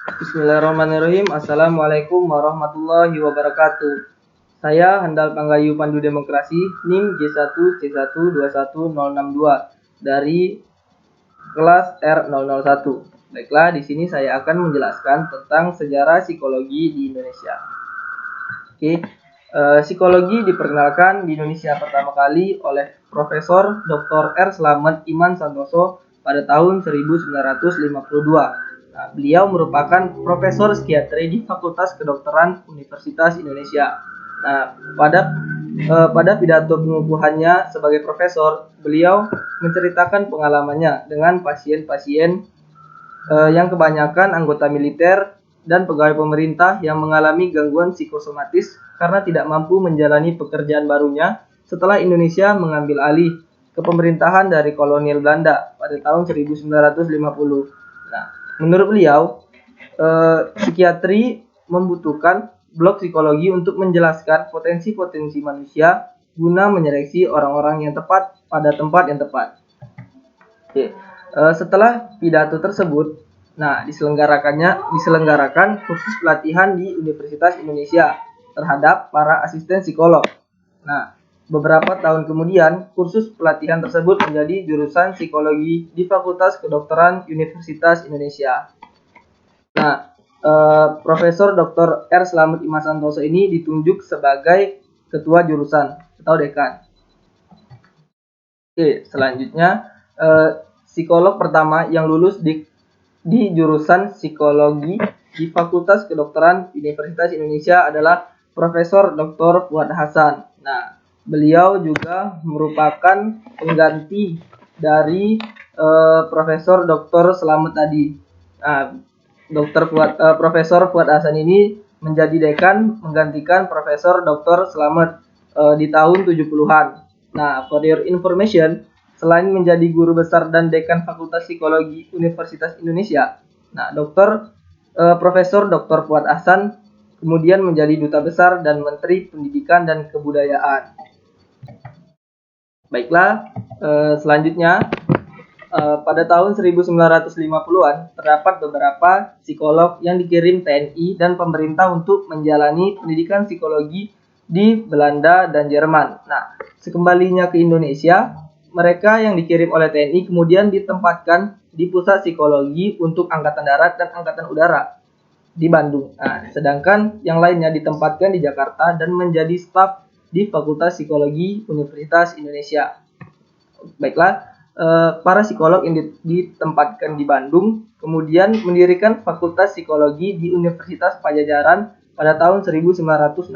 Bismillahirrahmanirrahim. Assalamualaikum warahmatullahi wabarakatuh. Saya Handal Panggayu Pandu Demokrasi, NIM J1C121062 dari kelas R001. Baiklah, di sini saya akan menjelaskan tentang sejarah psikologi di Indonesia. Oke, psikologi diperkenalkan di Indonesia pertama kali oleh Profesor Dr. R. Slamet Iman Santoso pada tahun 1952. Nah, beliau merupakan profesor psikiatri di Fakultas Kedokteran Universitas Indonesia. Nah, pada pidato pengukuhannya sebagai profesor, beliau menceritakan pengalamannya dengan pasien-pasien yang kebanyakan anggota militer dan pegawai pemerintah yang mengalami gangguan psikosomatis karena tidak mampu menjalani pekerjaan barunya setelah Indonesia mengambil alih kepemerintahan dari kolonial Belanda pada tahun 1950. Nah, menurut beliau, psikiatri membutuhkan blok psikologi untuk menjelaskan potensi-potensi manusia guna menyeleksi orang-orang yang tepat pada tempat yang tepat. Oke. Setelah pidato tersebut, nah diselenggarakan kursus pelatihan di Universitas Indonesia terhadap para asisten psikolog. Nah, beberapa tahun kemudian kursus pelatihan tersebut menjadi jurusan psikologi di Fakultas Kedokteran Universitas Indonesia. Nah, Profesor Dr. R. Slamet Iman Santoso ini ditunjuk sebagai ketua jurusan atau dekan. Oke, selanjutnya psikolog pertama yang lulus di jurusan psikologi di Fakultas Kedokteran Universitas Indonesia adalah Profesor Dr. Fuad Hasan. Nah, beliau juga merupakan pengganti dari Profesor Dr. Slamet tadi. Nah, Profesor Fuad Hasan ini menjadi dekan menggantikan Profesor Dr. Slamet di tahun 70-an. Nah, for your information, selain menjadi guru besar dan dekan Fakultas Psikologi Universitas Indonesia, nah Profesor Dr. Fuad Hasan kemudian menjadi duta besar dan Menteri Pendidikan dan Kebudayaan. Baiklah, selanjutnya pada tahun 1950-an terdapat beberapa psikolog yang dikirim TNI dan pemerintah untuk menjalani pendidikan psikologi di Belanda dan Jerman. Nah, sekembalinya ke Indonesia, mereka yang dikirim oleh TNI kemudian ditempatkan di Pusat Psikologi untuk Angkatan Darat dan Angkatan Udara di Bandung. Nah, sedangkan yang lainnya ditempatkan di Jakarta dan menjadi staf di Fakultas Psikologi Universitas Indonesia. Baiklah, para psikolog yang ditempatkan di Bandung kemudian mendirikan Fakultas Psikologi di Universitas Pajajaran pada tahun 1961.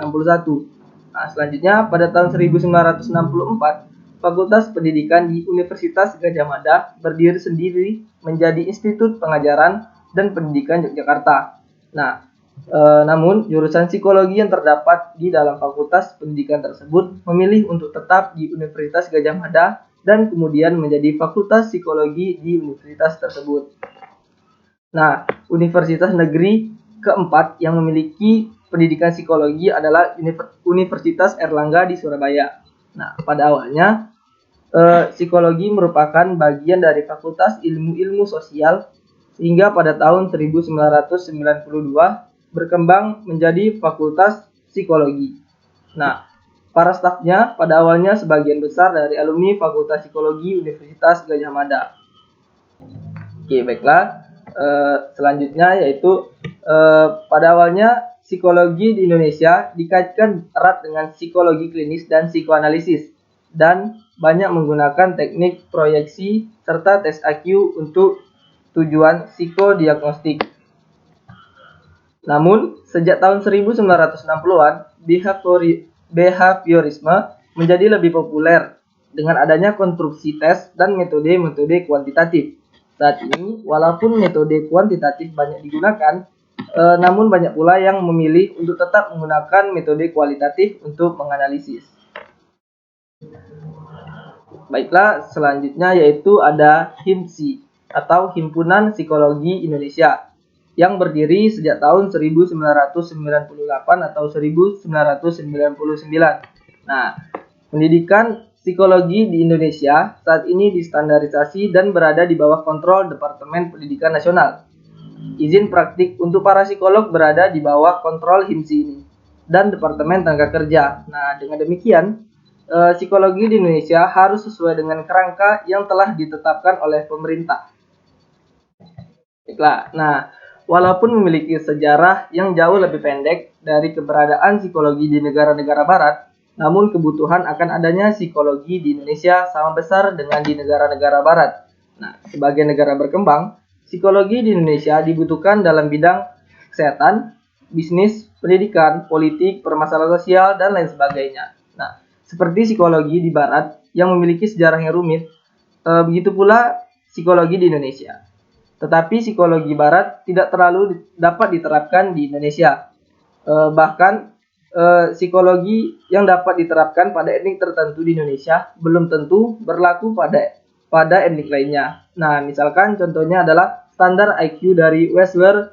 Nah, selanjutnya pada tahun 1964, Fakultas Pendidikan di Universitas Gadjah Mada berdiri sendiri menjadi Institut Pengajaran dan Pendidikan Yogyakarta. Nah, namun jurusan psikologi yang terdapat di dalam Fakultas Pendidikan tersebut memilih untuk tetap di Universitas Gadjah Mada dan kemudian menjadi Fakultas Psikologi di universitas tersebut. Nah, universitas negeri keempat yang memiliki pendidikan psikologi adalah Universitas Airlangga di Surabaya. Nah, pada awalnya psikologi merupakan bagian dari Fakultas Ilmu-Ilmu Sosial sehingga pada tahun 1992 berkembang menjadi Fakultas Psikologi. Nah, para stafnya pada awalnya sebagian besar dari alumni Fakultas Psikologi Universitas Gadjah Mada. Oke, baiklah. Selanjutnya yaitu pada awalnya psikologi di Indonesia dikaitkan erat dengan psikologi klinis dan psikoanalisis dan banyak menggunakan teknik proyeksi serta tes IQ untuk tujuan psikodiagnostik. Namun, sejak tahun 1960-an, behaviorisme menjadi lebih populer dengan adanya konstruksi tes dan metode-metode kuantitatif. Saat ini, walaupun metode kuantitatif banyak digunakan, namun banyak pula yang memilih untuk tetap menggunakan metode kualitatif untuk menganalisis. Baiklah, selanjutnya yaitu ada HIMSI atau Himpunan Psikologi Indonesia yang berdiri sejak tahun 1998 atau 1999. Nah, pendidikan psikologi di Indonesia saat ini distandarisasi dan berada di bawah kontrol Departemen Pendidikan Nasional. izin praktik untuk para psikolog berada di bawah kontrol HIMSI ini dan Departemen Tenaga Kerja. Nah, dengan demikian, psikologi di Indonesia harus sesuai dengan kerangka yang telah ditetapkan oleh pemerintah. Baiklah, nah, walaupun memiliki sejarah yang jauh lebih pendek dari keberadaan psikologi di negara-negara barat, namun kebutuhan akan adanya psikologi di Indonesia sama besar dengan di negara-negara barat. Nah, sebagai negara berkembang, psikologi di Indonesia dibutuhkan dalam bidang kesehatan, bisnis, pendidikan, politik, permasalahan sosial, dan lain sebagainya. Nah, seperti psikologi di barat yang memiliki sejarah yang rumit, begitu pula psikologi di Indonesia. Tetapi psikologi barat tidak terlalu dapat diterapkan di Indonesia. Bahkan psikologi yang dapat diterapkan pada etnik tertentu di Indonesia belum tentu berlaku pada etnik lainnya. Nah, misalkan contohnya adalah standar IQ dari Westward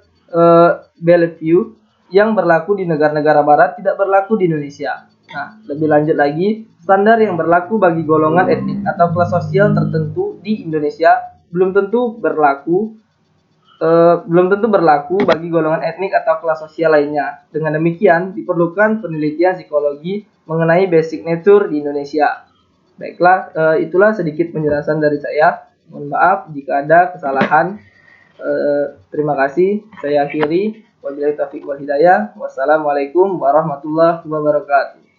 Bellevue yang berlaku di negara-negara barat tidak berlaku di Indonesia. Nah, lebih lanjut lagi, standar yang berlaku bagi golongan etnik atau kelas sosial tertentu di Indonesia belum tentu berlaku bagi golongan etnik atau kelas sosial lainnya. Dengan demikian, diperlukan penelitian psikologi mengenai basic nature di Indonesia. Baiklah, itulah sedikit penjelasan dari saya. Mohon maaf jika ada kesalahan. Terima kasih. Saya akhiri. Wabillahi taufiq wal hidayah. Wassalamualaikum warahmatullahi wabarakatuh.